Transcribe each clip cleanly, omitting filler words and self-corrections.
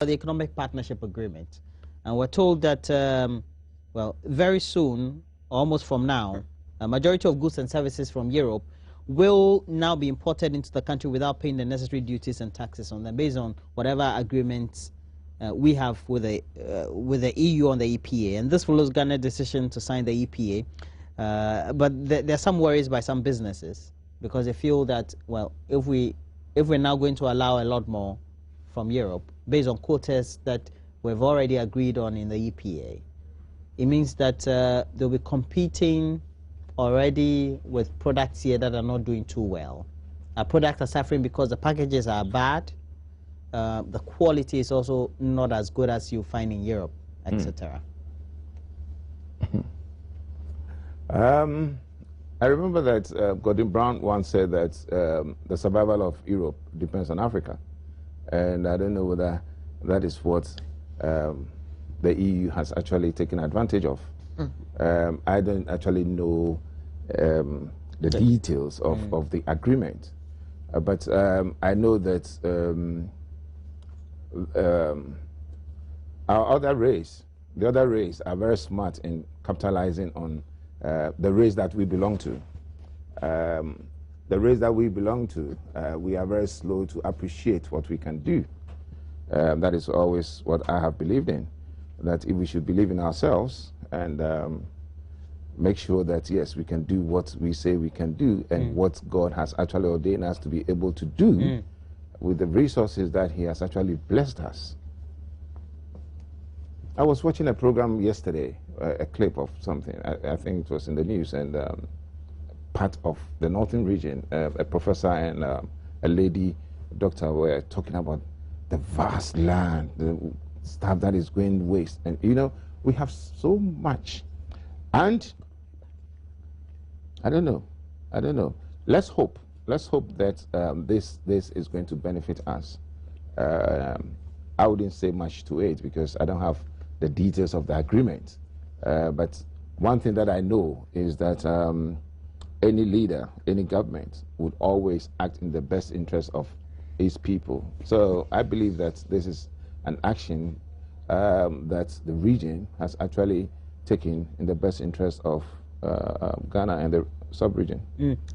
the Economic Partnership Agreement. And we're told that, well, very soon, almost from now, a majority of goods and services from Europe will now be imported into the country without paying the necessary duties and taxes on them, based on whatever agreements we have with the EU on the EPA. And this follows Ghana's decision to sign the EPA. But there are some worries by some businesses, because they feel that, well, if we're now going to allow a lot more from Europe, based on quotas that we've already agreed on in the EPA, it means that they'll be competing already with products here that are not doing too well. Our products are suffering because the packages are bad, the quality is also not as good as you find in Europe, etc. I remember that Gordon Brown once said that the survival of Europe depends on Africa. And I don't know whether that is what the EU has actually taken advantage of. I don't actually know the details of the agreement. But I know that our other race, the other race, are very smart in capitalizing on the race that we belong to. The race that we belong to, we are very slow to appreciate what we can do. That is always what I have believed in, that if we should believe in ourselves and make sure that, yes, we can do what we say we can do and what God has actually ordained us to be able to do with the resources that He has actually blessed us. I was watching a program yesterday, a clip of something, I think it was in the news, and part of the northern region, a professor and a lady doctor were talking about the vast land, the stuff that is going waste. And you know, we have so much. And I don't know. Let's hope that this is going to benefit us. I wouldn't say much to it because I don't have the details of the agreement. But one thing that I know is that any leader, any government would always act in the best interest of its people. So I believe that this is an action that the region has actually taken in the best interest of Ghana and the sub-region.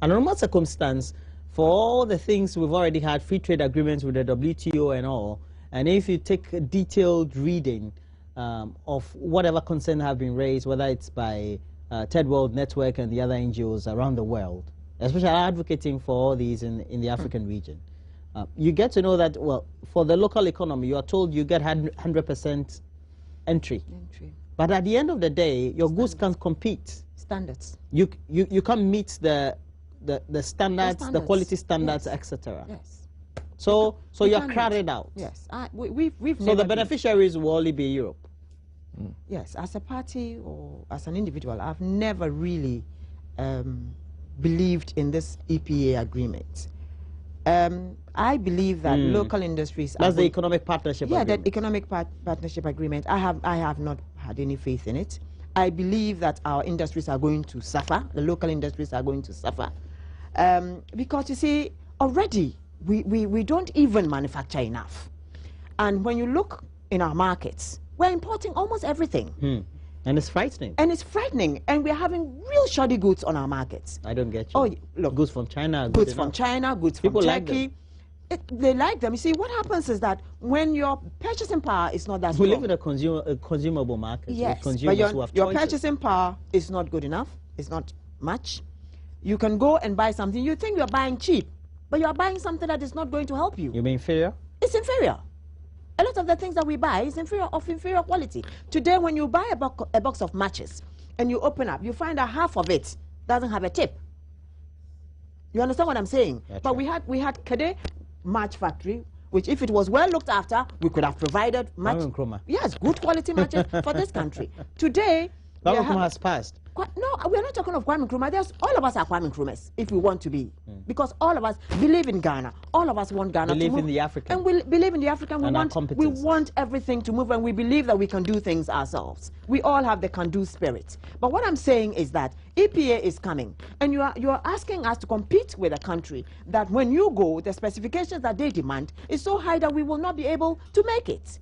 A normal circumstance, for all the things we've already had, free trade agreements with the WTO and all, and if you take a detailed reading of whatever concerns have been raised, whether it's by Third World Network and the other NGOs around the world, especially advocating for all these in the African region, you get to know that, well, for the local economy, you are told you get 100% entry. But at the end of the day, your goods can't compete. Standards. You can't meet the standards, the quality standards, etc. Yes. So you're crowded out. Yes. We've so the beneficiaries will only be Europe. Yes. As a party or as an individual, I've never really believed in this EPA agreement. I believe that local industries. That's the Economic Partnership Agreement. Yeah, the Economic Partnership Agreement. I have not had any faith in it. I believe that our industries are going to suffer. The local industries are going to suffer because you see, already we don't even manufacture enough, and when you look in our markets, we're importing almost everything. And it's frightening. And it's frightening. And we're having real shoddy goods on our markets. I don't get you. Oh, look. Goods from China. Goods from China, goods from Turkey. They like them. You see, what happens is that when your purchasing power is not that strong. We live in a consumable market. Yes, consumers but who have your choices. purchasing power is not good enough. It's not much. You can go and buy something. You think you're buying cheap, but you're buying something that is not going to help you. You mean inferior? It's inferior. A lot of the things that we buy is inferior quality. Today, when you buy a box of matches and you open up, you find that half of it doesn't have a tip. You understand what I'm saying? That's but right. we had Kede match factory, which if it was well looked after, we could have provided match. Yes, good quality matches for this country. Today, Kwame Nkrumah has passed. No, we're not talking of Kwame Nkrumah. All of us are Kwame Nkrumahs, if we want to be. Because all of us believe in Ghana. All of us want Ghana to move. Believe in the African. And we believe in the African. We And want everything to move, and we believe that we can do things ourselves. We all have the can-do spirit. But what I'm saying is that EPA is coming, and you are asking us to compete with a country that when you go, the specifications that they demand is so high that we will not be able to make it.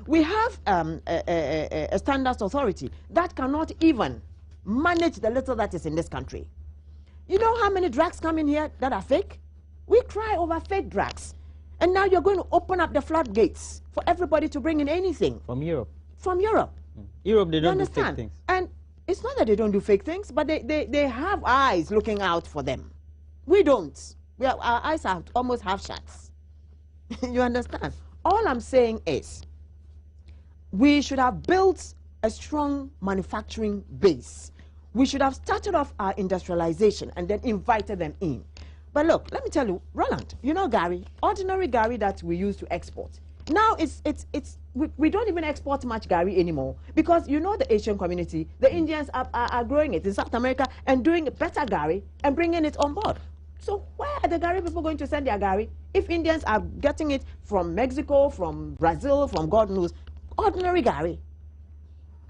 We have a standards authority that cannot even manage the little that is in this country. You know how many drugs come in here that are fake? We cry over fake drugs. And now you're going to open up the floodgates for everybody to bring in anything. From Europe. From Europe. Europe, they You don't do understand? fake things. And it's not that they don't do fake things, but they have eyes looking out for them. We don't. Our eyes are almost half shut. You understand? All I'm saying is we should have built a strong manufacturing base. We should have started off our industrialization and then invited them in. But look, let me tell you, Roland, you know Gary, ordinary Gary that we used to export. Now we don't even export much Gary anymore because you know the Asian community, the Indians are growing it in South America and doing better Gary and bringing it on board. So where are the Gary people going to send their Gary if Indians are getting it from Mexico, from Brazil, from God knows, ordinary Gary?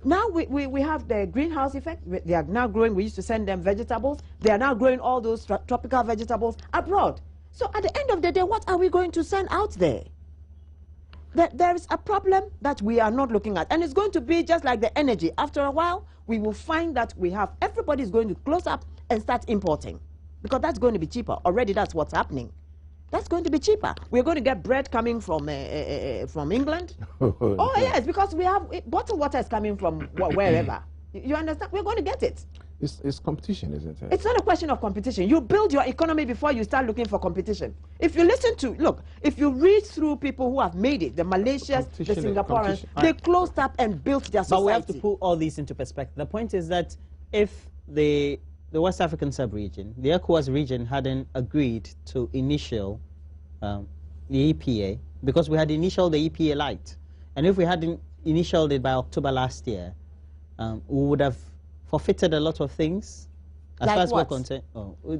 Now we have the greenhouse effect. They are now growing. We used to send them vegetables. They are now growing all those tropical vegetables abroad. So at the end of the day, what are we going to send out there? There is a problem that we are not looking at. And it's going to be just like the energy. After a while, we will find that everybody is going to close up and start importing. Because that's going to be cheaper. Already that's what's happening. That's going to be cheaper. We're going to get bread coming from England. Oh, yes, because we have bottled water is coming from wherever. You understand? We're going to get it. It's competition, isn't it? It's not a question of competition. You build your economy before you start looking for competition. If you listen to, look, if you read through people who have made it, the Malaysians, the Singaporeans, they closed up and built their society. But we have to put all these into perspective. The point is that if the West African sub-region, the ECOWAS region, hadn't agreed to initial the EPA, because we had initialed the EPA light, and if we hadn't initialed it by October last year, we would have forfeited a lot of things. As like far as what? we're concerned,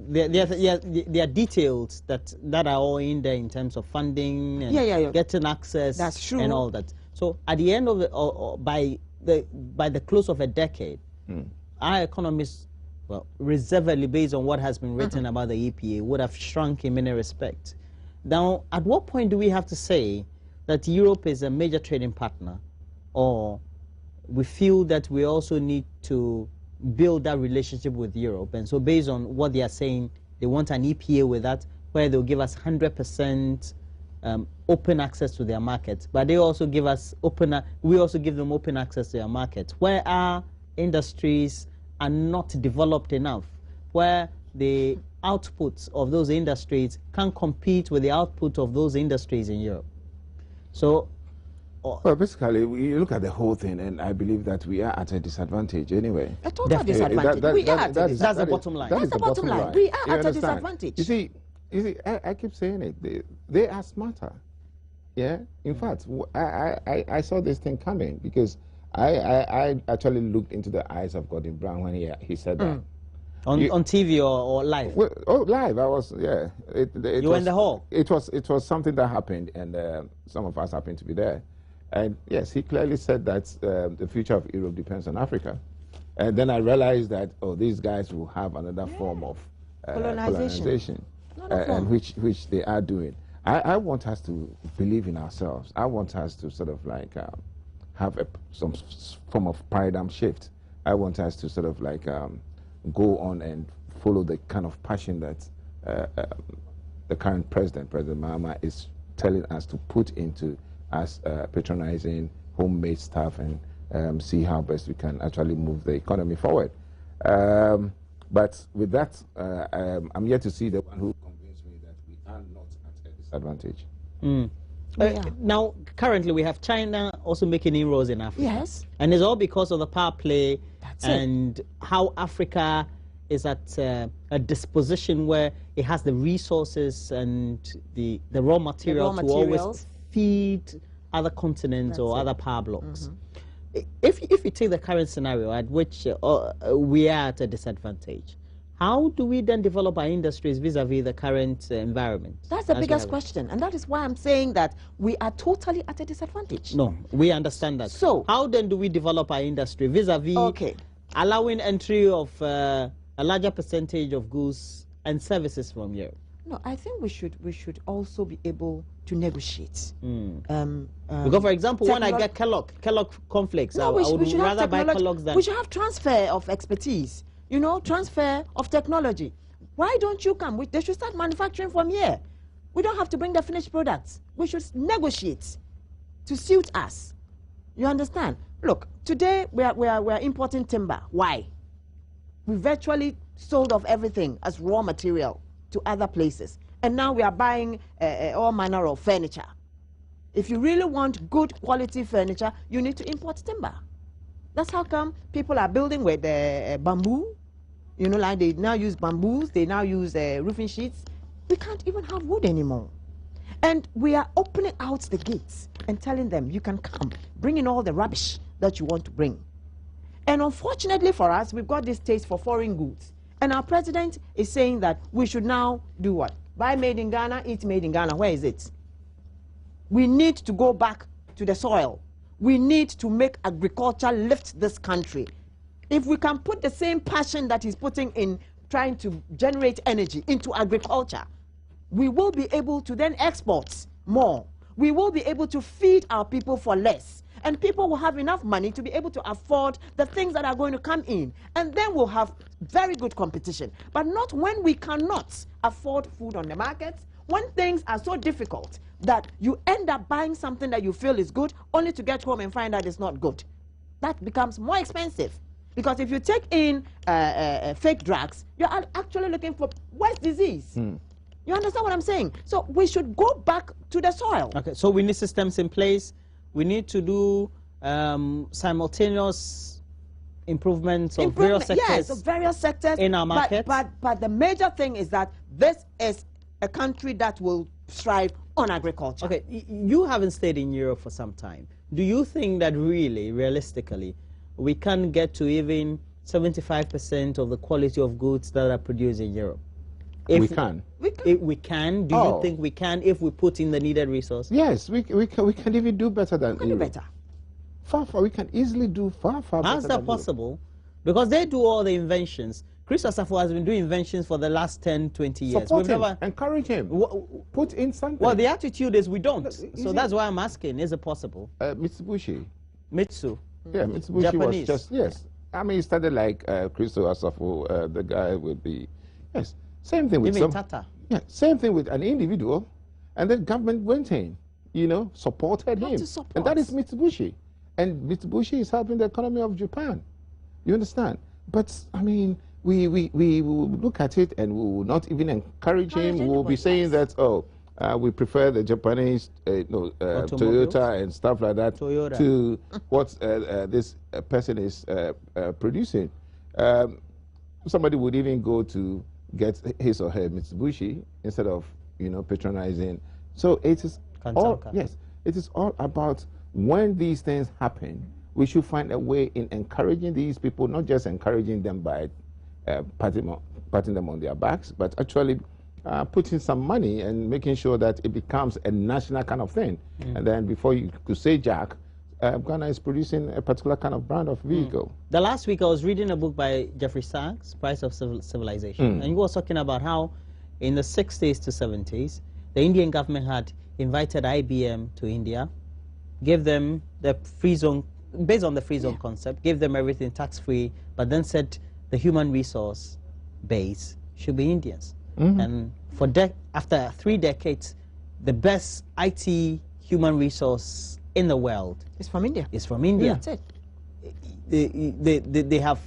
there are details that are all in there in terms of funding and getting access. That's true. And all that. So at the end of by the close of a decade, our economies, well, reservedly based on what has been written about the EPA, would have shrunk in many respects. Now, at what point do we have to say that Europe is a major trading partner, or we feel that we also need to build that relationship with Europe? And so based on what they are saying, they want an EPA with that, where they'll give us 100% open access to their markets, but they also give us we also give them open access to their markets, where our industries are not developed enough, where the outputs of those industries can compete with the output of those industries in Europe. So, well, basically, you look at the whole thing, and I believe that we are at a disadvantage anyway. A total disadvantage. We are at a disadvantage. That's the bottom line. That's the bottom line. We are at a disadvantage. You see, I keep saying it. They are smarter. Yeah. In fact, I saw this thing coming because I actually looked into the eyes of Gordon Brown when he said that. On TV or live? Well, live. I was, yeah. You were in the hall? It was something that happened, and some of us happened to be there. And yes, he clearly said that the future of Europe depends on Africa. And then I realized that, these guys will have another form of colonization, and which they are doing. I want us to believe in ourselves. I want us to sort of like have some form of paradigm shift. I want us to sort of like go on and follow the kind of passion that the current President Mahama, is telling us to put into us patronizing homemade stuff and see how best we can actually move the economy forward. But with that, I'm yet to see the one who convinced me that we are not at a disadvantage. Now, currently, we have China also making inroads in Africa. Yes. And it's all because of the power play and how Africa is at a disposition where it has the resources and the raw material to always feed other continents or other power blocks. If you take the current scenario at which we are at a disadvantage, how do we then develop our industries vis-a-vis the current environment? That's the biggest question, and that is why I'm saying that we are totally at a disadvantage. No, we understand that. So how then do we develop our industry vis-a-vis allowing entry of a larger percentage of goods and services from Europe? No, I think we should also be able to negotiate. Because, for example, when I get Kellogg cornflakes, No, I would rather buy Kellogg's than... We should have transfer of expertise, you know, transfer of technology. Why don't you come? They should start manufacturing from here. We don't have to bring the finished products. We should negotiate to suit us. You understand? Look, today we are importing timber. Why? We virtually sold off everything as raw material to other places. And now we are buying all manner of furniture. If you really want good quality furniture, you need to import timber. That's how come people are building with bamboo. You know, like they now use bamboos, they now use roofing sheets. We can't even have wood anymore. And we are opening out the gates and telling them, you can come, bring in all the rubbish that you want to bring. And unfortunately for us, we've got this taste for foreign goods. And our president is saying that we should now do what? Buy made in Ghana, eat made in Ghana. Where is it? We need to go back to the soil. We need to make agriculture lift this country. If we can put the same passion that he's putting in trying to generate energy into agriculture, we will be able to then export more. We will be able to feed our people for less. And people will have enough money to be able to afford the things that are going to come in. And then we'll have very good competition. But not when we cannot afford food on the markets, when things are so difficult that you end up buying something that you feel is good only to get home and find out it's not good. That becomes more expensive. Because if you take in fake drugs, you're actually looking for worse disease. You understand what I'm saying? So we should go back to the soil. Okay, so we need systems in place. We need to do simultaneous improvements of various sectors. Yes, of various sectors in our market. But the major thing is that this is a country that will strive on agriculture. Okay, you haven't stayed in Europe for some time. Do you think that really, realistically, we can get to even 75% of the quality of goods that are produced in Europe? We can. If we can. Do you think we can if we put in the needed resources? Yes, we can even do better than We can do better. Far. We can easily do far better. How's that possible? Because they do all the inventions. Chris Asafo has been doing inventions for the last 10, 20 years. Support him, encourage him, put in something. Well, the attitude is we don't. So that's it? why I'm asking, is it possible? Mitsubishi. Mitsu. Yeah, Mitsubishi Japanese. was just, yes. I mean, it started like Chris Asafo, the guy with the, yes. Same thing with even Tata. Yeah, same thing with an individual, and then government went in, you know, supported him. And that is Mitsubishi. And Mitsubishi is helping the economy of Japan. You understand? But, I mean, we will look at it and we will not even encourage him. We will be saying that, we prefer the Japanese, Toyota and stuff like that to what this person is producing. Somebody would even go to get his or her Mitsubishi instead of, you know, patronizing. So it is all, yes, it is all about when these things happen, we should find a way in encouraging these people, not just encouraging them by patting them on their backs, but actually putting some money and making sure that it becomes a national kind of thing. And then before you could say Jack, Ghana is producing a particular kind of brand of vehicle. The last week I was reading a book by Jeffrey Sachs, Price of Civilization, and he was talking about how in the 60s to 70s, the Indian government had invited IBM to India, gave them the free zone, based on the free zone concept, gave them everything tax-free, but then said the human resource base should be Indians. And for after 3 decades, the best IT human resource in the world It's from India. is from India. That's it. They have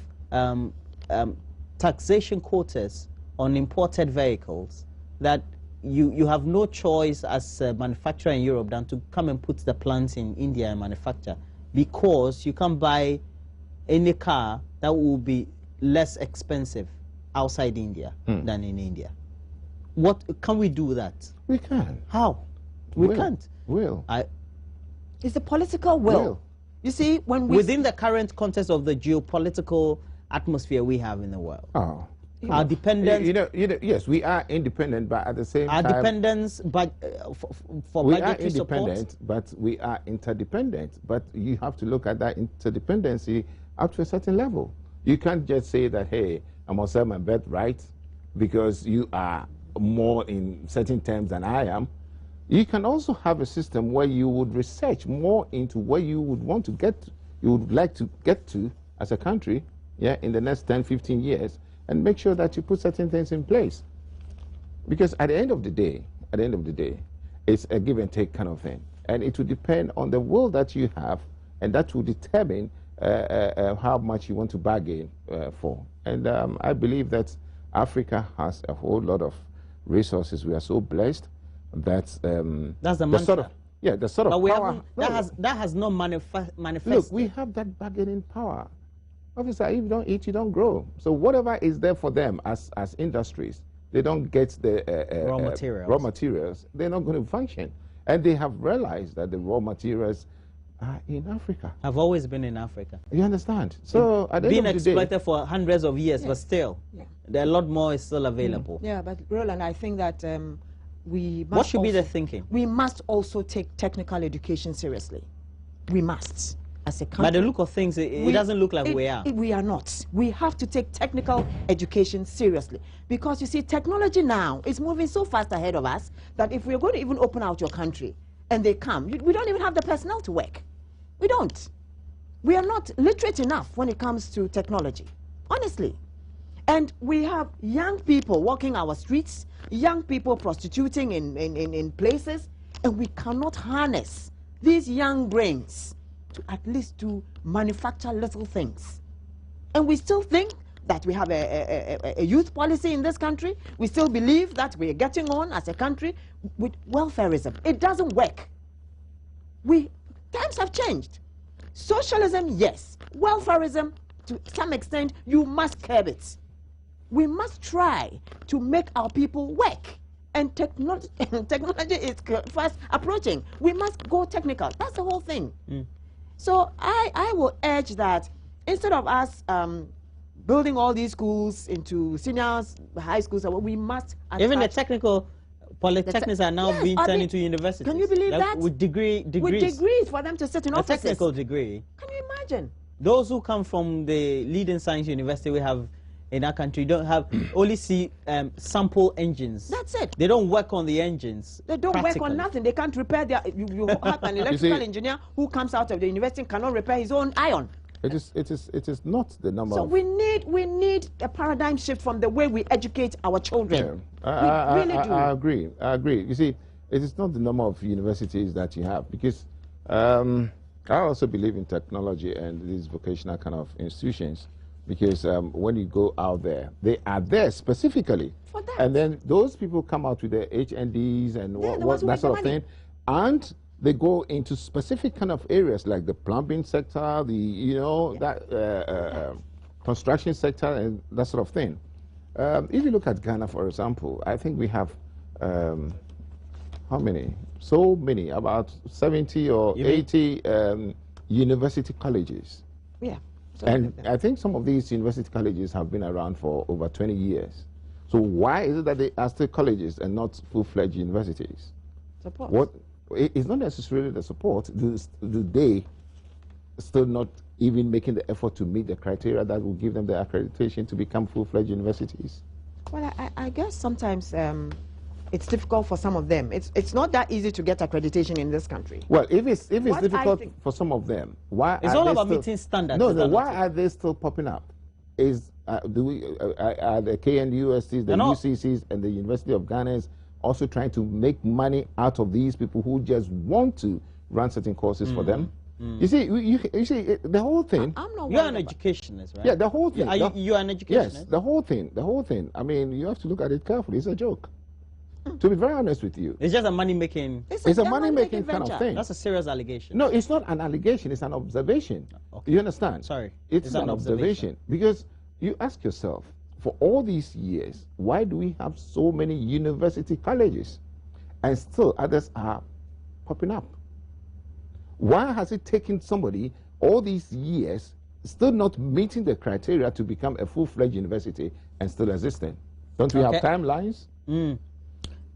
taxation quotas on imported vehicles that you have no choice as a manufacturer in Europe than to come and put the plants in India and manufacture, because you can buy any car that will be less expensive outside India than in India. What can we do that? We can. How? We can't. It's the political will. You see, when we within the current context of the geopolitical atmosphere we have in the world, our dependence. Yes, we are independent, but at the same time, our dependence, but for we are budgetary independent, support, but we are interdependent. But you have to look at that interdependency up to a certain level. You can't just say that, hey, I must sell my birthright because you are more in certain terms than I am, you can also have a system where you would research more into where you would want to get to, you would like to get to as a country, yeah, in the next 10, 15 years, and make sure that you put certain things in place. Because at the end of the day, it's a give and take kind of thing. And it will depend on the will that you have, and that will determine how much you want to bargain for. And I believe that Africa has a whole lot of resources. We are so blessed that that's the mantra. sort of, yeah, the sort of but power. that has not manifested. Look, we have that bargaining power. Officer, if you don't eat, you don't grow. So whatever is there for them as industries, they don't get the raw materials, they're not going to function. And they have realized that the raw materials are in Africa. Have always been in Africa. You understand? So at the being end of the day, exploited for hundreds of years, Yes. but still, Yeah. a lot more is still available. Yeah, but Roland, I think that we must What should be the also- thinking? We must also take technical education seriously. We must, as a country. By the look of things, it doesn't look like we are. We are not. We have to take technical education seriously. Because you see, technology now is moving so fast ahead of us that if we're going to even open out your country and they come, we don't even have the personnel to work. We don't. We are not literate enough when it comes to technology, honestly. And we have young people walking our streets, young people prostituting in places, and we cannot harness these young brains to at least to manufacture little things. And we still think that we have a youth policy in this country. We still believe that we are getting on as a country with welfareism. It doesn't work. Times have changed. Socialism, yes. Welfareism, to some extent, you must curb it. We must try to make our people work. And technology is fast approaching. We must go technical. That's the whole thing. So I will urge that instead of us building all these schools into seniors, high schools, we must Even the attach- technical polytechnics are now Yes, being I turned mean, into universities. can you believe Like, that? With degrees. with degrees for them to sit in A offices. technical degree. Can you imagine? Those who come from the leading science university we have in our country don't have only see sample engines. That's it. They don't work on the engines. They don't work practically. on nothing. They can't repair their. You have an electrical engineer who comes out of the university and cannot repair his own iron. it is not the number So of... we need a paradigm shift from the way we educate our children. I We really do. I agree. You see, it is not the number of universities that you have, because I also believe in technology and these vocational kind of institutions, because when you go out there, they are there specifically. For that. And then those people come out with their HNDs and Yeah, the ones who that make sort the of money. thing, and they go into specific kind of areas like the plumbing sector, that construction sector, and that sort of thing. If you look at Ghana, for example, I think we have how many? So many, about 70 or 80 university colleges. Yeah. So And I think some of these university colleges have been around for over 20 years. So why is it that they are still colleges and not full-fledged universities? support. It's not necessarily the support. Do they still not even making the effort to meet the criteria that will give them the accreditation to become full-fledged universities? Well, I guess sometimes it's difficult for some of them. It's not that easy to get accreditation in this country. Well, if it's What I difficult think- for some of them, why It's are all they about still- meeting standards. No, is no. that Why not it? are they still popping up? Are the KNUSTs, the No. UCCs, and the University of Ghana also trying to make money out of these people who just want to run certain courses for them? You see, you see the whole thing. I'm not You're worried an about- educationist, right? Yeah, the whole thing. You're an educationist? Yes, the whole thing. I mean, you have to look at it carefully. It's a joke. To be very honest with you, It's just a money-making... it's a young money-making kind venture. of thing. That's a serious allegation. No, it's not an allegation. It's an observation. Okay. You understand? Sorry. It's an observation. Because you ask yourself, for all these years, why do we have so many university colleges and still others are popping up? Why has it taken somebody all these years still not meeting the criteria to become a full-fledged university and still existing? Don't we have Okay. timelines?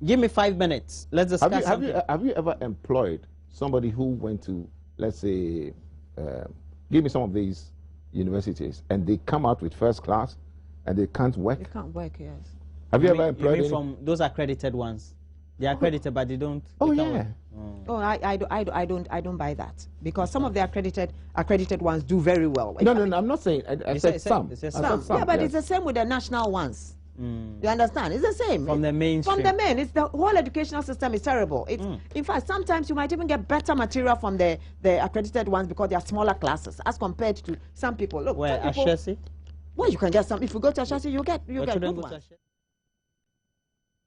Give me 5 minutes. Let's discuss something. Have you ever employed somebody who went to, let's say, give me some of these universities, and they come out with first class and they can't work? It can't work, yes. Have you ever You employed mean any? from those accredited ones? They are accredited, but they don't. Oh, they can't yeah. work. Oh, I don't buy that, because some of the accredited ones do very well. No, I'm not saying. I said some. it's a I said some. some, Yeah, but yes. it's the same with the national ones. You understand? It's the same. From the mainstream. From the main. It's the whole educational system is terrible. It's in fact, sometimes you might even get better material from the accredited ones because they are smaller classes as compared to some people. Look, Where some people, Ashesi? well, you can get some. If you go to Ashesi, you get Your good children go to ones. Ashesi?